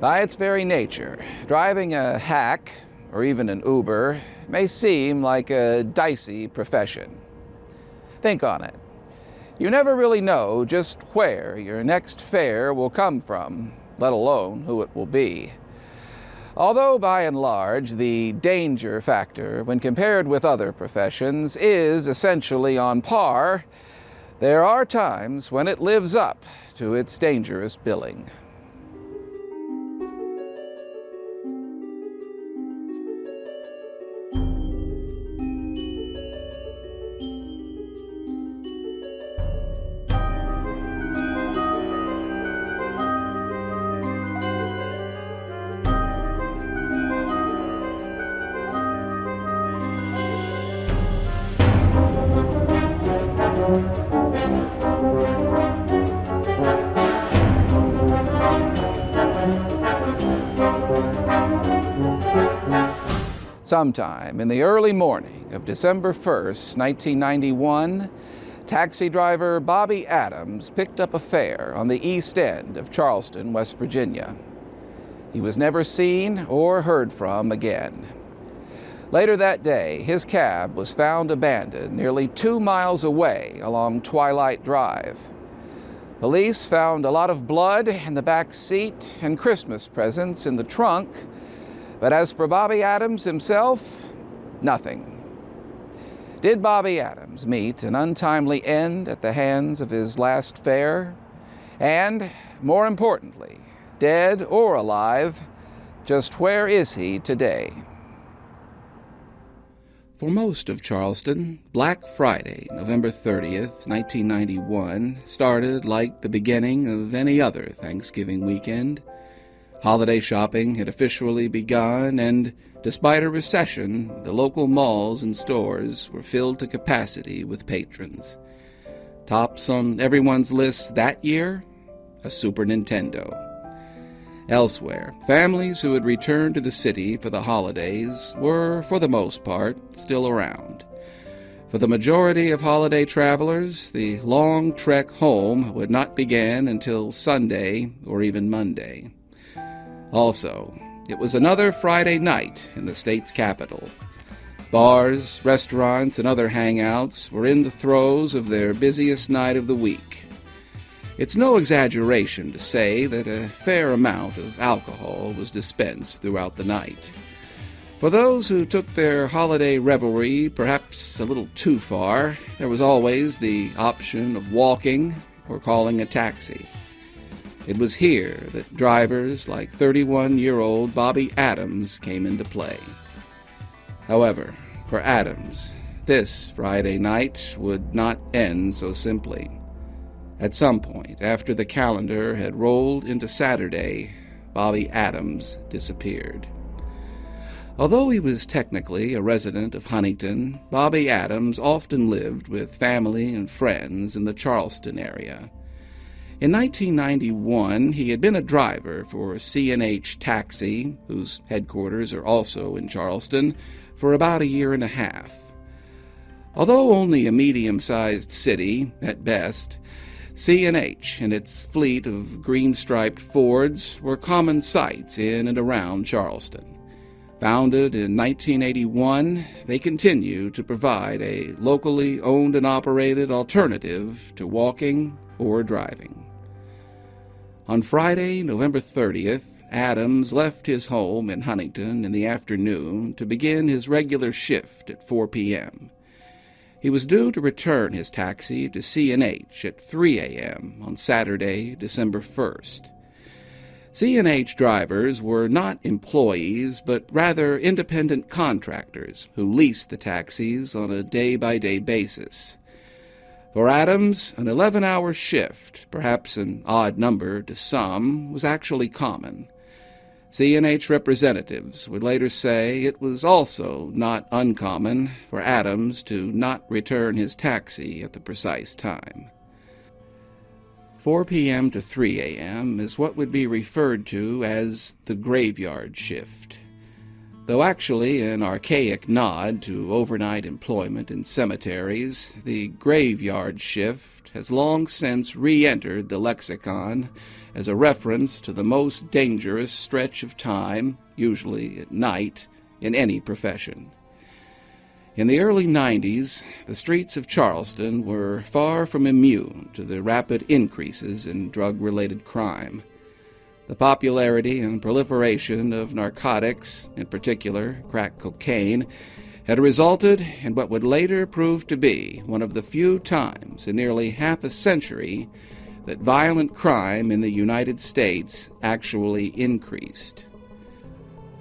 By its very nature, driving a hack, or even an Uber, may seem like a dicey profession. Think on it. You never really know just where your next fare will come from, let alone who it will be. Although by and large the danger factor when compared with other professions is essentially on par, there are times when it lives up to its dangerous billing. Sometime in the early morning of December 1st, 1991, taxi driver Bobby Adams picked up a fare on the east end of Charleston, West Virginia. He was never seen or heard from again. Later that day, his cab was found abandoned nearly 2 miles away along Twilight Drive. Police found a lot of blood in the back seat and Christmas presents in the trunk. But as for Bobby Adams himself, nothing. Did Bobby Adams meet an untimely end at the hands of his last fare? And, more importantly, dead or alive, just where is he today? For most of Charleston, Black Friday, November 30th, 1991, started like the beginning of any other Thanksgiving weekend. Holiday shopping had officially begun, and despite a recession, the local malls and stores were filled to capacity with patrons. Tops on everyone's list that year, a Super Nintendo. Elsewhere, families who had returned to the city for the holidays were, for the most part, still around. For the majority of holiday travelers, the long trek home would not begin until Sunday or even Monday. Also, it was another Friday night in the state's capital. Bars, restaurants, and other hangouts were in the throes of their busiest night of the week. It's no exaggeration to say that a fair amount of alcohol was dispensed throughout the night. For those who took their holiday revelry perhaps a little too far, there was always the option of walking or calling a taxi. It was here that drivers like 31-year-old Bobby Adams came into play. However, for Adams, this Friday night would not end so simply. At some point, after the calendar had rolled into Saturday, Bobby Adams disappeared. Although he was technically a resident of Huntington, Bobby Adams often lived with family and friends in the Charleston area. In 1991, he had been a driver for C&H Taxi, whose headquarters are also in Charleston, for about a year and a half. Although only a medium-sized city, at best, C&H and its fleet of green-striped Fords were common sights in and around Charleston. Founded in 1981, they continue to provide a locally owned and operated alternative to walking or driving. On Friday, November 30th, Adams left his home in Huntington in the afternoon to begin his regular shift at 4 p.m. He was due to return his taxi to C&H at 3 a.m. on Saturday, December 1st. C&H drivers were not employees, but rather independent contractors who leased the taxis on a day-by-day basis. For Adams, an 11-hour shift, perhaps an odd number to some, was actually common. C&H representatives would later say it was also not uncommon for Adams to not return his taxi at the precise time. 4 p.m. to 3 a.m. is what would be referred to as the graveyard shift. Though actually an archaic nod to overnight employment in cemeteries, the graveyard shift has long since re-entered the lexicon as a reference to the most dangerous stretch of time, usually at night, in any profession. In the early 90s, the streets of Charleston were far from immune to the rapid increases in drug-related crime. The popularity and proliferation of narcotics, in particular crack cocaine, had resulted in what would later prove to be one of the few times in nearly half a century that violent crime in the United States actually increased.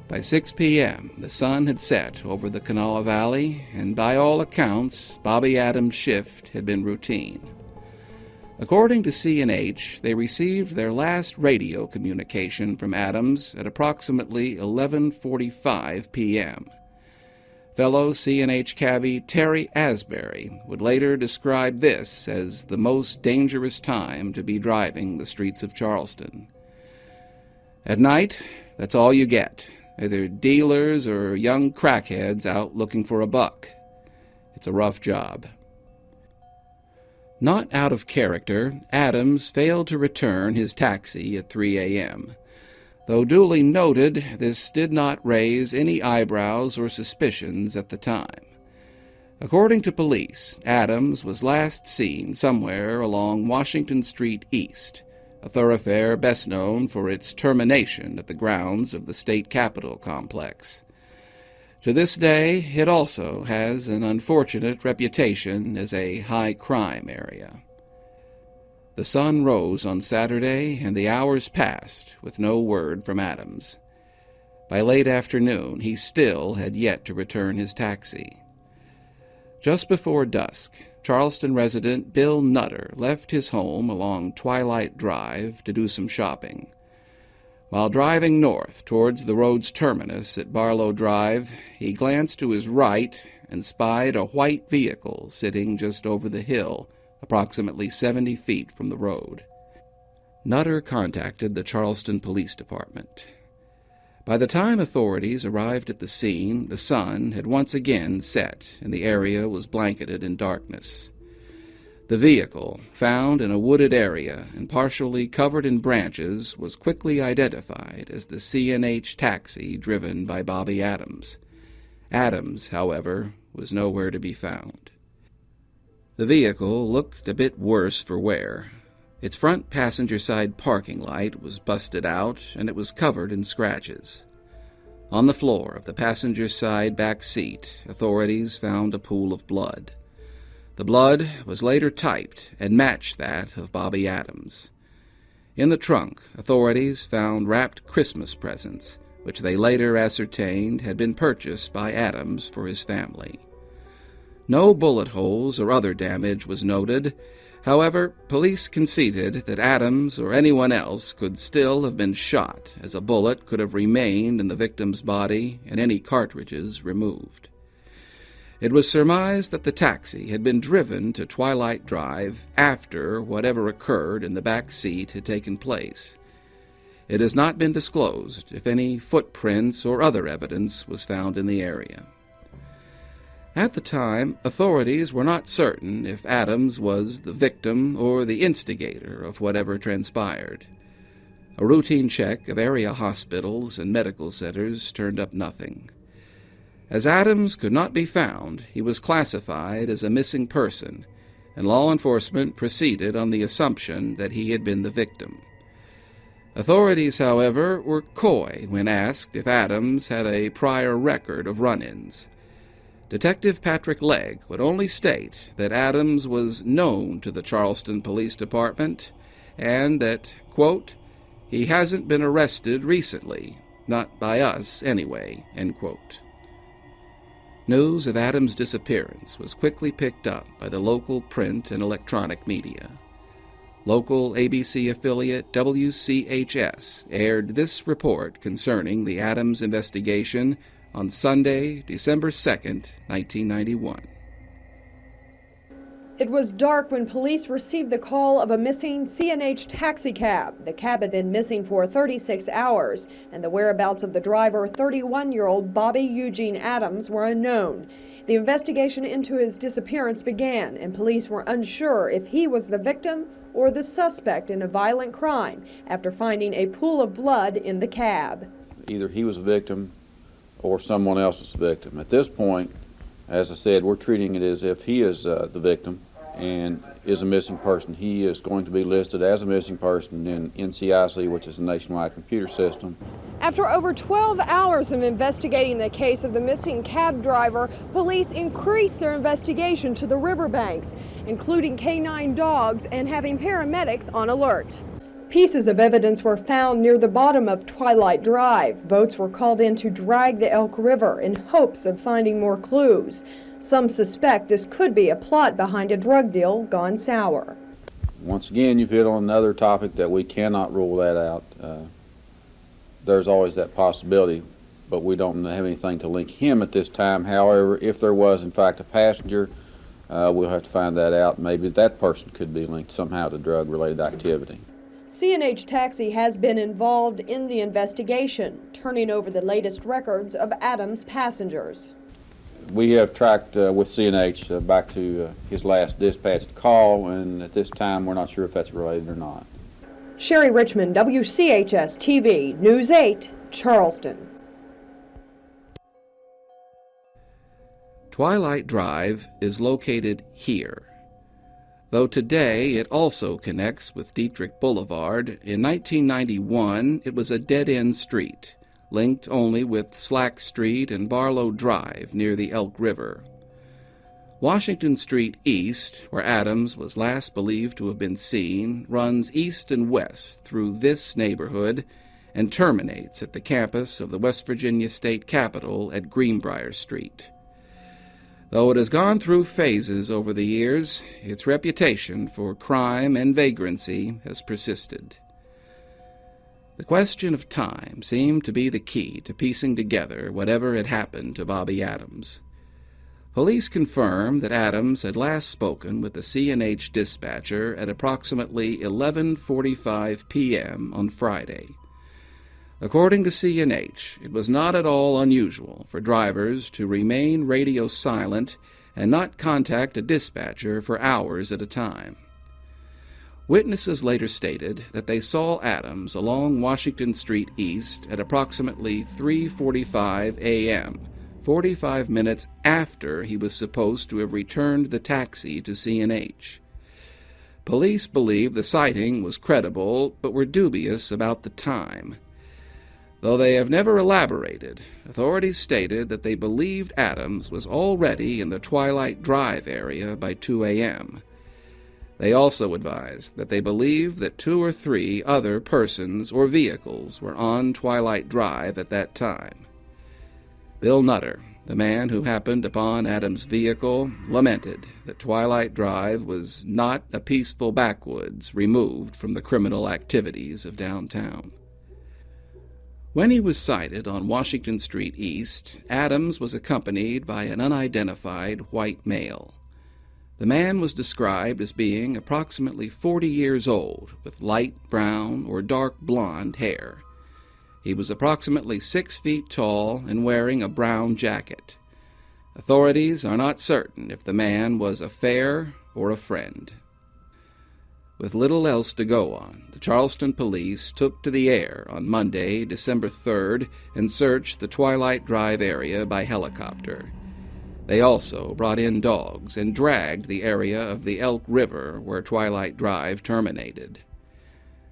By 6 p.m., the sun had set over the Kanawha Valley, and by all accounts, Bobby Adams' shift had been routine. According to C&H, they received their last radio communication from Adams at approximately 11:45 p.m. Fellow C&H cabbie Terry Asbury would later describe this as the most dangerous time to be driving the streets of Charleston. At night, that's all you get, either dealers or young crackheads out looking for a buck. It's a rough job. Not out of character, Adams failed to return his taxi at 3 a.m. Though duly noted, this did not raise any eyebrows or suspicions at the time. According to police, Adams was last seen somewhere along Washington Street East, a thoroughfare best known for its termination at the grounds of the state capitol complex. To this day, it also has an unfortunate reputation as a high-crime area. The sun rose on Saturday, and the hours passed with no word from Adams. By late afternoon, he still had yet to return his taxi. Just before dusk, Charleston resident Bill Nutter left his home along Twilight Drive to do some shopping. While driving north towards the road's terminus at Barlow Drive, he glanced to his right and spied a white vehicle sitting just over the hill, approximately 70 feet from the road. Nutter contacted the Charleston Police Department. By the time authorities arrived at the scene, the sun had once again set and the area was blanketed in darkness. The vehicle, found in a wooded area and partially covered in branches, was quickly identified as the C&H taxi driven by Bobby Adams. Adams, however, was nowhere to be found. The vehicle looked a bit worse for wear. Its front passenger side parking light was busted out, and it was covered in scratches. On the floor of the passenger side back seat, authorities found a pool of blood. The blood was later typed and matched that of Bobby Adams. In the trunk, authorities found wrapped Christmas presents, which they later ascertained had been purchased by Adams for his family. No bullet holes or other damage was noted. However, police conceded that Adams or anyone else could still have been shot, as a bullet could have remained in the victim's body and any cartridges removed. It was surmised that the taxi had been driven to Twilight Drive after whatever occurred in the back seat had taken place. It has not been disclosed if any footprints or other evidence was found in the area. At the time, authorities were not certain if Adams was the victim or the instigator of whatever transpired. A routine check of area hospitals and medical centers turned up nothing. As Adams could not be found, he was classified as a missing person, and law enforcement proceeded on the assumption that he had been the victim. Authorities, however, were coy when asked if Adams had a prior record of run-ins. Detective Patrick Legg would only state that Adams was known to the Charleston Police Department and that, quote, "he hasn't been arrested recently, not by us anyway," end quote. News of Adams' disappearance was quickly picked up by the local print and electronic media. Local ABC affiliate WCHS aired this report concerning the Adams investigation on Sunday, December 2nd, 1991. It was dark when police received the call of a missing C&H taxicab. The cab had been missing for 36 hours, and the whereabouts of the driver, 31-year-old Bobby Eugene Adams, were unknown. The investigation into his disappearance began, and police were unsure if he was the victim or the suspect in a violent crime after finding a pool of blood in the cab. Either he was a victim or someone else was a victim. At this point, as I said, we're treating it as if he is the victim and is a missing person. He is going to be listed as a missing person in NCIC, which is a nationwide computer system. After over 12 hours of investigating the case of the missing cab driver, police increased their investigation to the riverbanks, including canine dogs and having paramedics on alert. Pieces of evidence were found near the bottom of Twilight Drive. Boats were called in to drag the Elk River in hopes of finding more clues. Some suspect this could be a plot behind a drug deal gone sour. Once again, you've hit on another topic that we cannot rule that out. There's always that possibility, but we don't have anything to link him at this time. However, if there was in fact a passenger, we'll have to find that out. Maybe that person could be linked somehow to drug-related activity. C&H Taxi has been involved in the investigation, turning over the latest records of Adams' passengers. We have tracked with C&H back to his last dispatched call, and at this time we're not sure if that's related or not. Sherry Richmond, WCHS-TV, News 8, Charleston. Twilight Drive is located here. Though today it also connects with Dietrich Boulevard, in 1991 it was a dead-end street, linked only with Slack Street and Barlow Drive near the Elk River. Washington Street East, where Adams was last believed to have been seen, runs east and west through this neighborhood and terminates at the campus of the West Virginia State Capitol at Greenbrier Street. Though it has gone through phases over the years, its reputation for crime and vagrancy has persisted. The question of time seemed to be the key to piecing together whatever had happened to Bobby Adams. Police confirmed that Adams had last spoken with the C&H dispatcher at approximately 11:45 p.m. on Friday. According to C&H, it was not at all unusual for drivers to remain radio silent and not contact a dispatcher for hours at a time. Witnesses later stated that they saw Adams along Washington Street East at approximately 3:45 a.m., 45 minutes after he was supposed to have returned the taxi to C&H. Police believed the sighting was credible, but were dubious about the time. Though they have never elaborated, authorities stated that they believed Adams was already in the Twilight Drive area by 2 a.m. They also advised that they believed that 2 or 3 other persons or vehicles were on Twilight Drive at that time. Bill Nutter, the man who happened upon Adams' vehicle, lamented that Twilight Drive was not a peaceful backwoods removed from the criminal activities of downtown. When he was sighted on Washington Street East, Adams was accompanied by an unidentified white male. The man was described as being approximately 40 years old, with light brown or dark blonde hair. He was approximately 6 feet tall and wearing a brown jacket. Authorities are not certain if the man was a fare or a friend. With little else to go on, the Charleston police took to the air on Monday, December 3rd, and searched the Twilight Drive area by helicopter. They also brought in dogs and dragged the area of the Elk River where Twilight Drive terminated.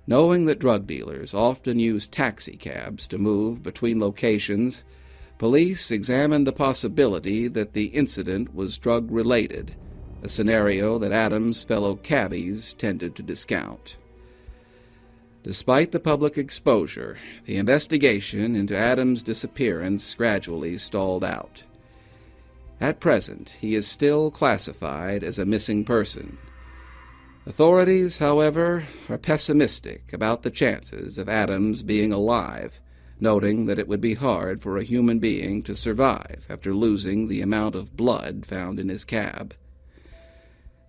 Knowing that drug dealers often use taxicabs to move between locations, police examined the possibility that the incident was drug-related, a scenario that Adams' fellow cabbies tended to discount. Despite the public exposure, the investigation into Adams' disappearance gradually stalled out. At present, he is still classified as a missing person. Authorities, however, are pessimistic about the chances of Adams being alive, noting that it would be hard for a human being to survive after losing the amount of blood found in his cab.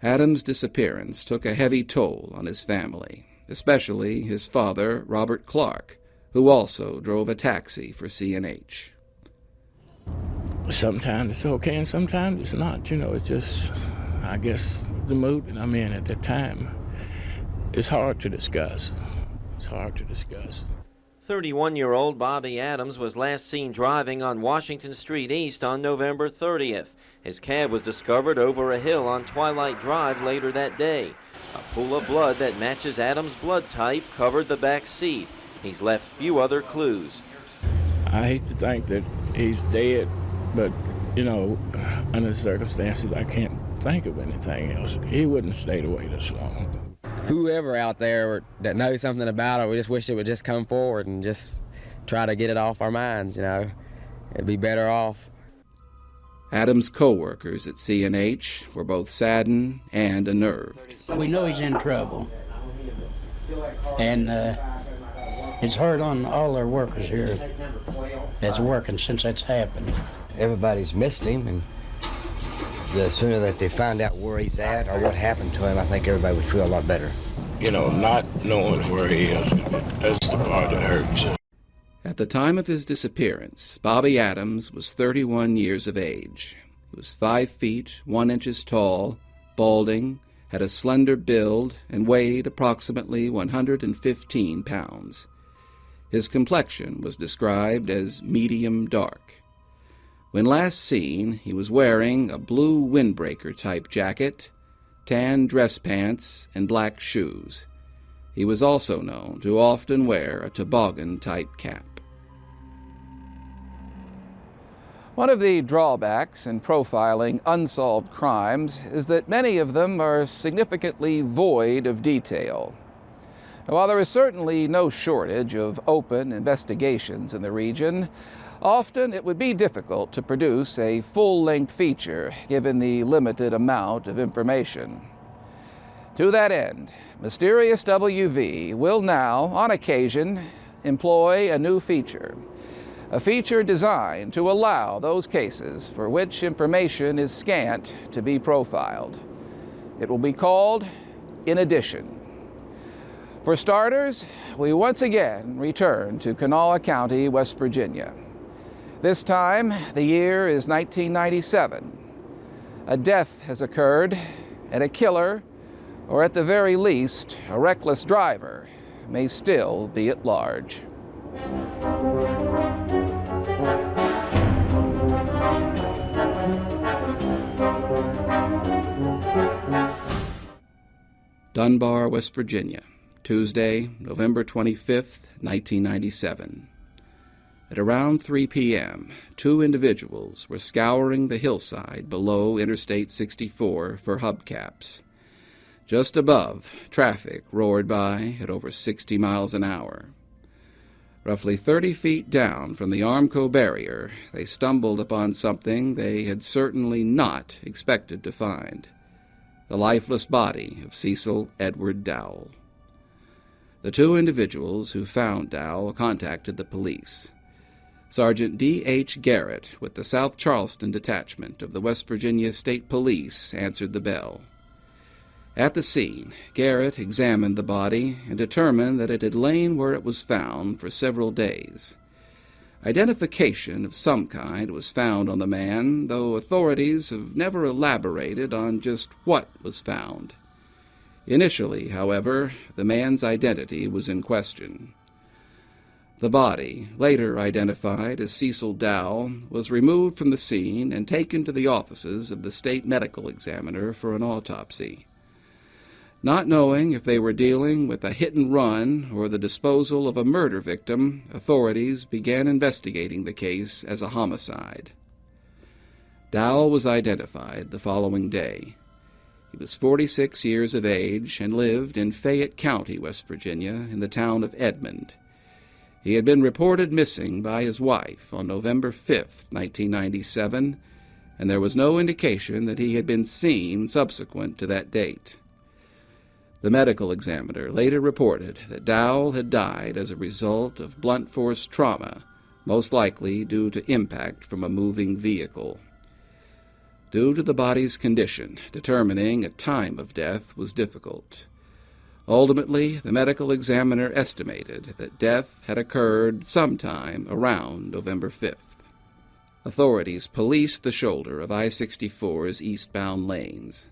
Adams' disappearance took a heavy toll on his family, especially his father, Robert Clark, who also drove a taxi for C&H. Sometimes it's okay and sometimes it's not. It's just, I guess, the mood that I'm in at the time. It's hard to discuss. 31-year-old Bobby Adams was last seen driving on Washington Street East on November 30th. His cab was discovered over a hill on Twilight Drive later that day. A pool of blood that matches Adams' blood type covered the back seat. He's left few other clues. I hate to think that he's dead, but, under the circumstances, I can't think of anything else. He wouldn't have stayed away this long. Whoever out there that knows something about it, we just wish it would just come forward and just try to get it off our minds, It'd be better off. Adams' co-workers at C&H were both saddened and unnerved. We know he's in trouble, and it's hard on all our workers here that's working since that's happened. Everybody's missed him, and the sooner that they find out where he's at or what happened to him, I think everybody would feel a lot better. Not knowing where he is, that's the part that hurts. At the time of his disappearance, Bobby Adams was 31 years of age. He was 5 feet, 1 inch tall, balding, had a slender build, and weighed approximately 115 pounds. His complexion was described as medium dark. When last seen, he was wearing a blue windbreaker-type jacket, tan dress pants, and black shoes. He was also known to often wear a toboggan-type cap. One of the drawbacks in profiling unsolved crimes is that many of them are significantly void of detail. Now, while there is certainly no shortage of open investigations in the region, often it would be difficult to produce a full-length feature given the limited amount of information. To that end, Mysterious WV will now, on occasion, employ a new feature. A feature designed to allow those cases for which information is scant to be profiled. It will be called In Addition. For starters, we once again return to Kanawha County, West Virginia. This time, the year is 1997. A death has occurred, and a killer, or at the very least, a reckless driver, may still be at large. Dunbar, West Virginia, Tuesday, November 25th, 1997. At around 3 p.m., 2 individuals were scouring the hillside below Interstate 64 for hubcaps. Just above, traffic roared by at over 60 miles an hour. Roughly 30 feet down from the Armco barrier, they stumbled upon something they had certainly not expected to find: the lifeless body of Cecil Edward Dowell. The 2 individuals who found Dowell contacted the police. Sergeant D.H. Garrett with the South Charleston Detachment of the West Virginia State Police answered the bell. At the scene, Garrett examined the body and determined that it had lain where it was found for several days. Identification of some kind was found on the man, though authorities have never elaborated on just what was found. Initially, however, the man's identity was in question. The body, later identified as Cecil Dowell, was removed from the scene and taken to the offices of the state medical examiner for an autopsy. Not knowing if they were dealing with a hit-and-run or the disposal of a murder victim, authorities began investigating the case as a homicide. Dowell was identified the following day. He was 46 years of age and lived in Fayette County, West Virginia, in the town of Edmond. He had been reported missing by his wife on November 5, 1997, and there was no indication that he had been seen subsequent to that date. The medical examiner later reported that Dowell had died as a result of blunt force trauma, most likely due to impact from a moving vehicle. Due to the body's condition, determining a time of death was difficult. Ultimately, the medical examiner estimated that death had occurred sometime around November 5th. Authorities policed the shoulder of I-64's eastbound lanes.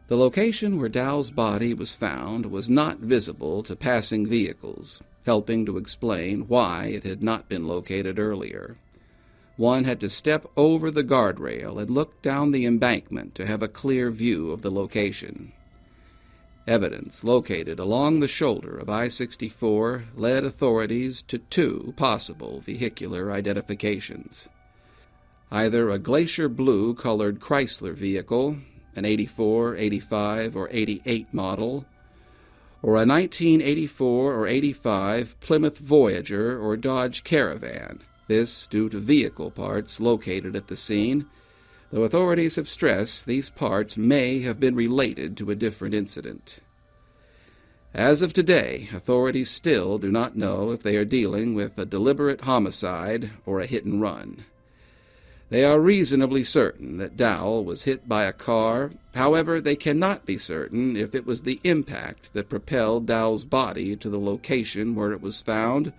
The location where Dowell's body was found was not visible to passing vehicles, helping to explain why it had not been located earlier. One had to step over the guardrail and look down the embankment to have a clear view of the location. Evidence located along the shoulder of I-64 led authorities to two possible vehicular identifications. Either a glacier blue-colored Chrysler vehicle, an 84, 85, or 88 model, or a 1984 or 85 Plymouth Voyager or Dodge Caravan, this due to vehicle parts located at the scene, though authorities have stressed these parts may have been related to a different incident. As of today, authorities still do not know if they are dealing with a deliberate homicide or a hit-and-run. They are reasonably certain that Dowell was hit by a car. However, they cannot be certain if it was the impact that propelled Dowell's body to the location where it was found,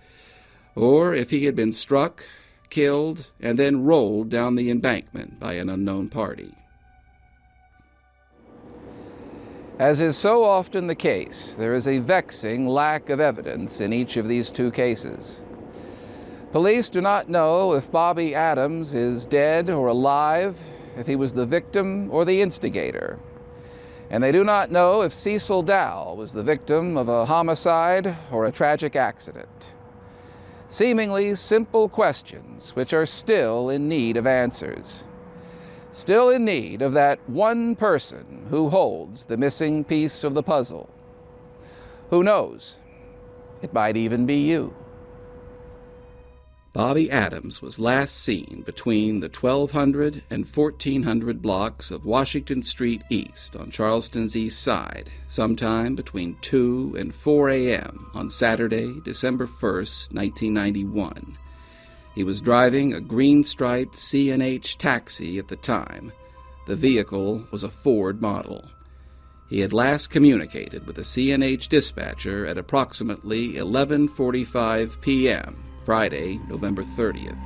or if he had been struck, killed, and then rolled down the embankment by an unknown party. As is so often the case, there is a vexing lack of evidence in each of these two cases. Police do not know if Bobby Adams is dead or alive, if he was the victim or the instigator. And they do not know if Cecil Dowell was the victim of a homicide or a tragic accident. Seemingly simple questions which are still in need of answers. Still in need of that one person who holds the missing piece of the puzzle. Who knows? It might even be you. Bobby Adams was last seen between the 1200 and 1400 blocks of Washington Street East on Charleston's east side, sometime between 2 and 4 a.m. on Saturday, December 1st, 1991. He was driving a green-striped C&H taxi at the time. The vehicle was a Ford model. He had last communicated with a C&H dispatcher at approximately 11:45 p.m., Friday, November 30th.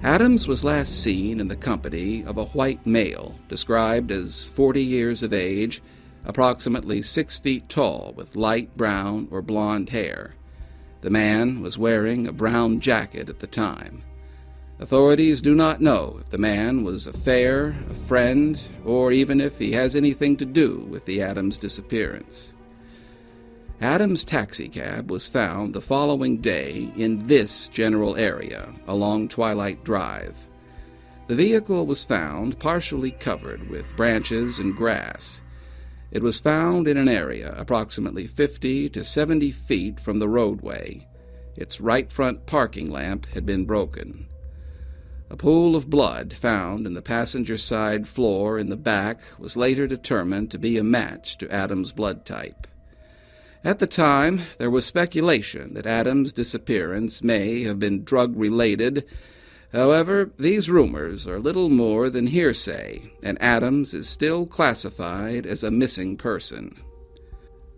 Adams was last seen in the company of a white male, described as 40 years of age, approximately 6 feet tall, with light brown or blonde hair. The man was wearing a brown jacket at the time. Authorities do not know if the man was a fare, a friend, or even if he has anything to do with the Adams disappearance. Adams' taxicab was found the following day in this general area, along Twilight Drive. The vehicle was found partially covered with branches and grass. It was found in an area approximately 50 to 70 feet from the roadway. Its right front parking lamp had been broken. A pool of blood found in the passenger side floor in the back was later determined to be a match to Adams' blood type. At the time, there was speculation that Adams' disappearance may have been drug-related. However, these rumors are little more than hearsay, and Adams is still classified as a missing person.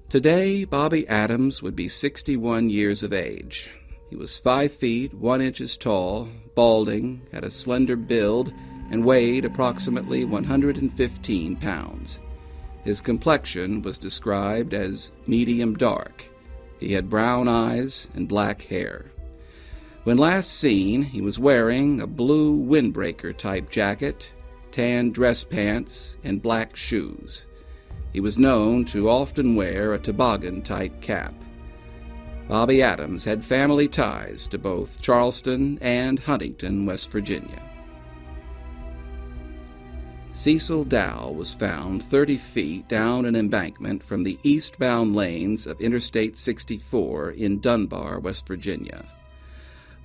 Today, Bobby Adams would be 61 years of age. He was 5 feet 1 inches tall, balding, had a slender build, and weighed approximately 115 pounds. His complexion was described as medium dark. He had brown eyes and black hair. When last seen, he was wearing a blue windbreaker-type jacket, tan dress pants, and black shoes. He was known to often wear a toboggan-type cap. Bobby Adams had family ties to both Charleston and Huntington, West Virginia. Cecil Dowell was found 30 feet down an embankment from the eastbound lanes of Interstate 64 in Dunbar, West Virginia.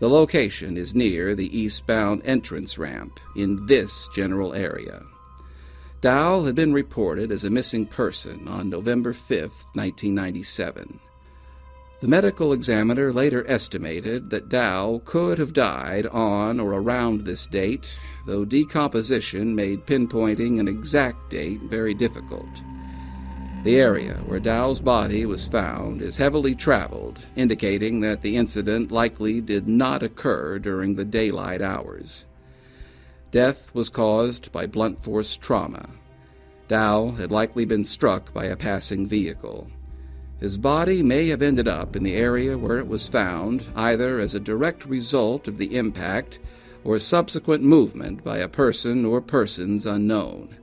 The location is near the eastbound entrance ramp in this general area. Dowell had been reported as a missing person on November 5, 1997. The medical examiner later estimated that Dowell could have died on or around this date, though decomposition made pinpointing an exact date very difficult. The area where Dowell's body was found is heavily traveled, indicating that the incident likely did not occur during the daylight hours. Death was caused by blunt force trauma. Dowell had likely been struck by a passing vehicle. His body may have ended up in the area where it was found, either as a direct result of the impact or subsequent movement by a person or persons unknown.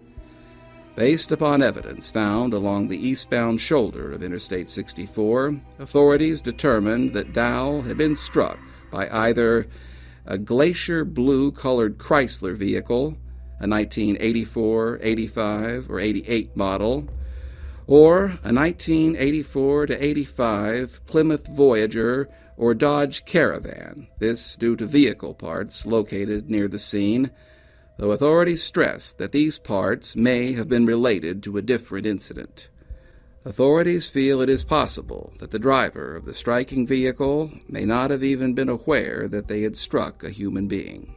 Based upon evidence found along the eastbound shoulder of Interstate 64, authorities determined that Dowell had been struck by either a glacier blue-colored Chrysler vehicle, a 1984, 85, or 88 model, or a 1984 to 85 Plymouth Voyager or Dodge Caravan, this due to vehicle parts located near the scene, though authorities stressed that these parts may have been related to a different incident. Authorities feel it is possible that the driver of the striking vehicle may not have even been aware that they had struck a human being.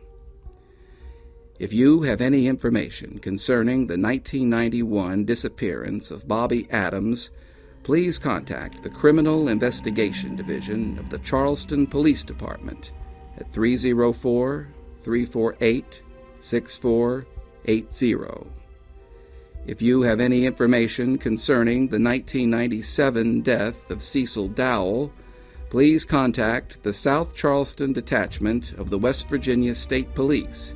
If you have any information concerning the 1991 disappearance of Bobby Adams, please contact the Criminal Investigation Division of the Charleston Police Department at 304-348-6480. If you have any information concerning the 1997 death of Cecil Dowell, please contact the South Charleston Detachment of the West Virginia State Police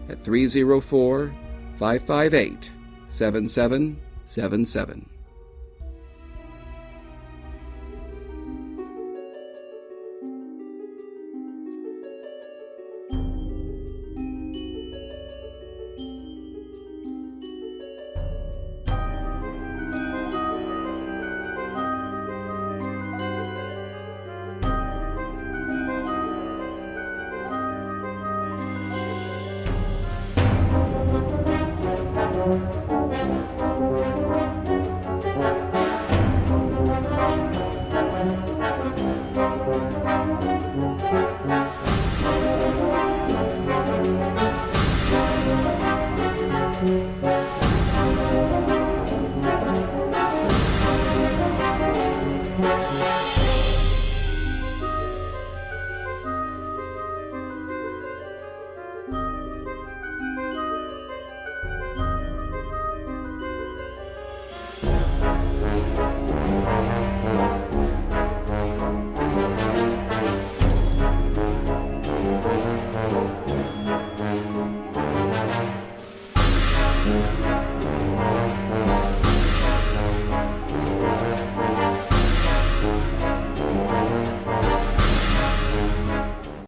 at 304-558-7777.